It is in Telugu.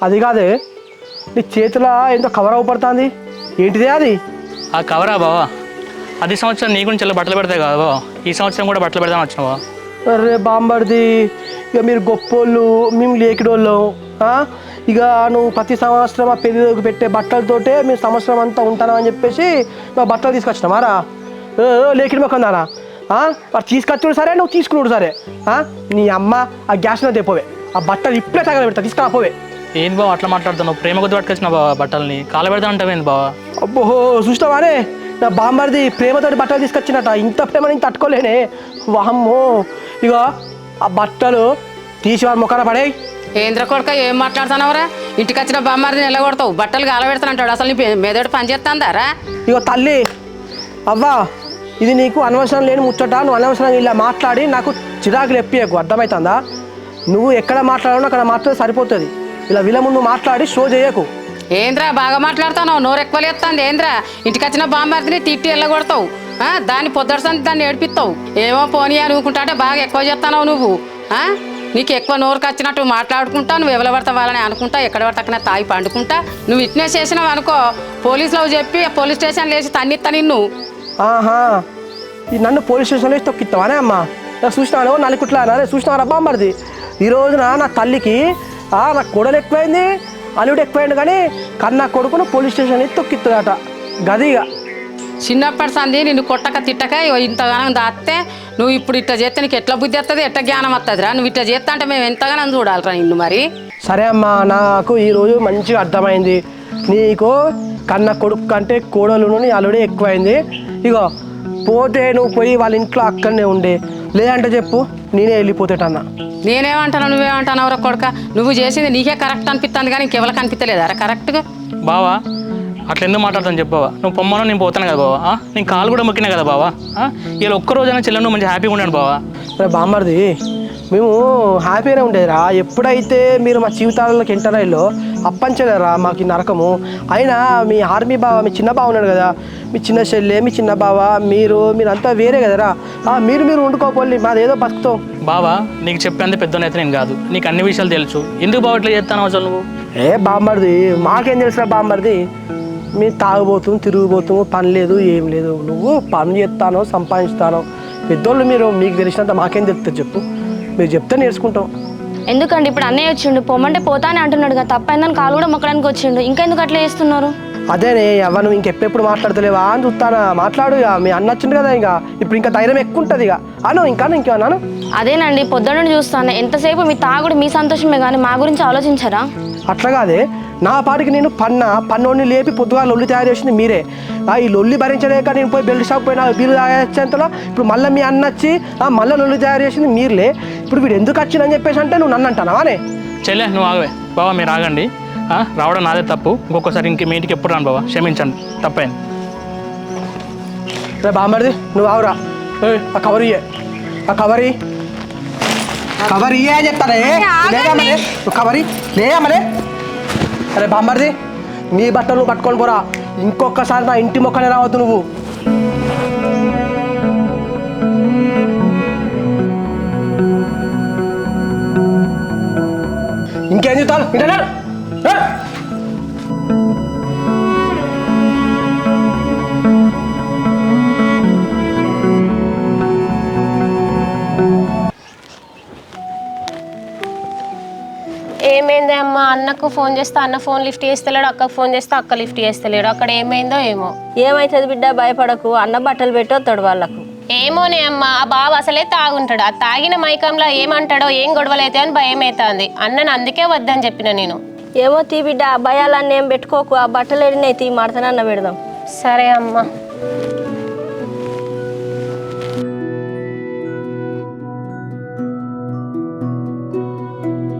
అది కాదే నీ చేతిలో ఎంతో కవర్ అవ్వబడుతుంది, ఏంటిదే అది? ఆ కవరా బావా, అది సంవత్సరం నీ గురించి ఇలా బట్టలు పెడతాయి కదా బావా, ఈ సంవత్సరం కూడా బట్టలు పెడదామని వచ్చినావా? అరే బాంబడిది, ఇక మీరు గొప్పోళ్ళు, మేము లేకిడోళ్ళం. ఇక నువ్వు ప్రతి సంవత్సరం ఆ పెళ్ళిలోకి పెట్టే బట్టలతోటే మీరు సంవత్సరం అంతా ఉంటానని చెప్పేసి మా బట్టలు తీసుకొచ్చినామారా? లేకిడి మొక్కందానా? వాడు తీసుకొచ్చుడు సరే, నువ్వు తీసుకున్నాడు సరే. నీ అమ్మ ఆ గ్యాస్లో తెపోవే, ఆ బట్టలు ఇప్పుడే తగల పెడతా, తీసుకురాపోవే. ఏంటి బావ అట్లా మాట్లాడుతున్నావు? ప్రేమ కొద్ది పట్టుకొచ్చిన బావా బట్టల్ని, కాల పెడతా అంటావేంది బావా? అబ్బో చూసినావానే, నా బాంబర్ది ప్రేమతోటి బట్టలు తీసుకొచ్చినట. ఇంత ప్రేమ నేను తట్టుకోలేనే, వామ్మో. ఇక ఆ బట్టలు తీసి వాడి ముఖాన పడే. ఏంద్ర కొడుక ఏం మాట్లాడుతున్నావురా? ఇంటికి వచ్చిన బామ్మారిని నిలగొడతావు, బట్టలు గాలబెడతానంటాడు. అసలు నీ మెదడు పని చేస్తాందారా? ఇగో తల్లి, అవ్వా ఇది నీకు అనవసరం లేని ముచ్చట. నువ్వు అనవసరంగా ఇలా మాట్లాడి నాకు చిరాకులు ఎప్పియకు, అర్థమవుతుందా? నువ్వు ఎక్కడ మాట్లాడాలో అక్కడ మాట్లాడితే సరిపోతుంది. ఇలా వీళ్ళ ముందు మాట్లాడి షో చేయకు. ఏంద్రా బాగా మాట్లాడుతున్నావు, నోరు ఎక్కువ లేస్తుంది. ఏంద్రా ఇంటికి వచ్చిన బామ్మారిని తిట్టి వెళ్ళగొడతావు, దాన్ని పొద్దుడుసంది దాన్ని ఏడిపిస్తావు. ఏమో పోనీ అనుకుంటా అంటే బాగా ఎక్కువ చేస్తున్నావు నువ్వు. నీకు ఎక్కువ నోరుకు వచ్చినట్టు మాట్లాడుకుంటా, నువ్వు ఎవరు పడతావు వాళ్ళని అనుకుంటా, ఎక్కడ పడతకన్నా తాగి పండుకుంటా. నువ్వు ఇట్నే చేసినావు అనుకో, పోలీసులో చెప్పి పోలీస్ స్టేషన్ లేచి తన్నిస్తా నిన్ను. ఆహా, నన్ను పోలీస్ స్టేషన్లో వేసి తొక్కిస్తావానే అమ్మా? చూసినాను నలుకుట్లా చూసినారా బామ్మడిది? ఈ రోజున నా తల్లికి నా కొడలు ఎక్కువైంది, అల్లుడు ఎక్కువైంది, కానీ కన్నా కొడుకును పోలీస్ స్టేషన్ వేసి తొక్కిస్తుందట. గదిగా చిన్నప్పటి సంది నిన్ను కొట్టక తిట్టక ఇంతగానం దాస్తే నువ్వు ఇప్పుడు ఇట్లా చేస్తే నీకు ఎట్లా బుద్ధి వస్తుంది, ఎట్లా జ్ఞానం వస్తుందిరా? నువ్వు ఇట్లా చేస్తా అంటే మేము ఎంతగానో చూడాలిరా నిన్ను. మరి సరే అమ్మా, నాకు ఈరోజు మంచిగా అర్థమైంది. నీకు కన్న కొడుకు కంటే కోడలును నీ అల్లుడే ఎక్కువైంది. ఇగో పోతే నువ్వు పోయి వాళ్ళ ఇంట్లో అక్కడనే ఉండే, లేదంటే చెప్పు నేనే వెళ్ళిపోతేటన్నా. నేనేమంటాను నువ్వేమంటావు రా కొడుక? నువ్వు చేసింది నీకే కరెక్ట్ అనిపిస్తుంది కానీ ఇంకెవరికి అనిపించలేదారా కరెక్ట్గా? బావా అట్లా ఎందుకు మాట్లాడతాను చెప్పావా? నువ్వు పొమ్మను నేను పోతాను కదా బావా, నేను కాలు కూడా మొక్కినా కదా బావా. ఇలా ఒక్కరోజైనా చెల్లెను మంచి హ్యాపీగా ఉన్నాను బావా. బామ్మర్ది, మేము హ్యాపీగానే ఉండేదిరా. ఎప్పుడైతే మీరు మా జీవితాలలోకి ఎంటర్ అయ్యో అప్పంచలేరా మాకు ఈ నరకము. అయినా మీ ఆర్మీ బావ, మీ చిన్న బావ ఉన్నాడు కదా, మీ చిన్న చెల్లె, మీ చిన్న బావ, మీరంతా వేరే కదరా. మీరు వండుకోపోలి, మాదేదో బతుకుతాం. బావా నీకు చెప్పేంత పెద్దనైతే నేను కాదు, నీకు అన్ని విషయాలు తెలుసు. ఎందుకు బావ ఇట్లా చేస్తాను అసలు నువ్వు? బామ్మర్ది, మాకేం తెలుసురా బామ్మర్ది? మీరు తాగుబోతుంది, తిరిగిపోతాము, పని లేదు ఏం లేదు. నువ్వు పని చేస్తానో సంపాదిస్తానో, పెద్దోళ్ళు మీరు, మీకు తెలిసినంత మాకేం తెలుస్తుంది చెప్పు? మీరు చెప్తే నేర్చుకుంటాం. ఎందుకండి ఇప్పుడు అన్నయ్య వచ్చిండు, పొమ్మంటే పోతానే అంటున్నాడు కదా, తప్పైందని కాలు కూడా మొక్కడానికి వచ్చిండు, ఇంకా ఎందుకు అట్లా చేస్తున్నారు? అదేనే అవ్వ, నువ్వు ఇంకెప్పుడు మాట్లాడతలేవా అని చూస్తానా? మాట్లాడు. ఇక మీ అన్న వచ్చిండు కదా, ఇక ఇప్పుడు ఇంకా ధైర్యం ఎక్కువ ఉంటుంది. ఇక ఇంకేమన్నాను? అదేనండి పొద్దున్న చూస్తాను, ఎంతసేపు మీ తాగుడు మీ సంతోషమే కానీ మా గురించి ఆలోచించారా? అట్లా కాదే, నా పాటికి నేను పన్నోడిని లేపి పొద్దుగా లొల్లి తయారు చేసింది మీరే. ఈ లొల్లి భరించలేక నేను పోయి బెల్ట్ షాప్ పోయినా బీరు తాగేంతలో ఇప్పుడు మళ్ళీ మీ అన్న వచ్చి మళ్ళీ లొల్లి తయారు చేసింది మీరులే. ఇప్పుడు వీడు ఎందుకు వచ్చిందని చెప్పేసి అంటే నువ్వు నన్ను అంటానావానే? చెల్లె నువ్వు ఆగవే బావా, మీరు ఆగండి. రావడం నాదే తప్పు, ఇంకొకసారి మీ ఇంటికి ఎప్పుడు రాను బావా, క్షమించండి, తప్పైంది. రే బామ్మడిది, నువ్వు ఆవురా. ఆ కవర్ ఇయ్యే, ఆ కవర్ ఇయ్యే చెప్తానే. కవర్ లేమరే. అరే బామ్మడిది, నీ బట్టలు నువ్వు కట్టుకొని పోరా. ఇంకొకసారి నా ఇంటి మొక్కనే రావద్దు నువ్వు. ఇంకేం చెప్తాను ఇంటన్నాడు? ఏమైంది అమ్మ? అన్నకు ఫోన్ చేస్తే అన్న ఫోన్ లిఫ్ట్ చేస్తలేడు, అక్కకు ఫోన్ చేస్తే అక్క లిఫ్ట్ చేస్తలేడు. అక్కడ ఏమైందో ఏమో. ఏమైతుంది బిడ్డ, భయపడకు, అన్న బట్టలు పెట్టి వస్తాడు వాళ్ళకు. ఏమోనే అమ్మ, ఆ బాబు అసలే తాగుంటాడు. ఆ తాగిన మైకంలో ఏమంటాడో, ఏం గొడవలు అవుతాయో అని భయం అవుతుంది. అన్నను అందుకే వద్దని చెప్పిన నేను. ఏమో తీ బిడ్డ, ఆ భయాలన్నీ ఏం పెట్టుకోకు, ఆ బట్టలు ఎడినైతే మడతనన్న పెడదాం. సరే అమ్మ.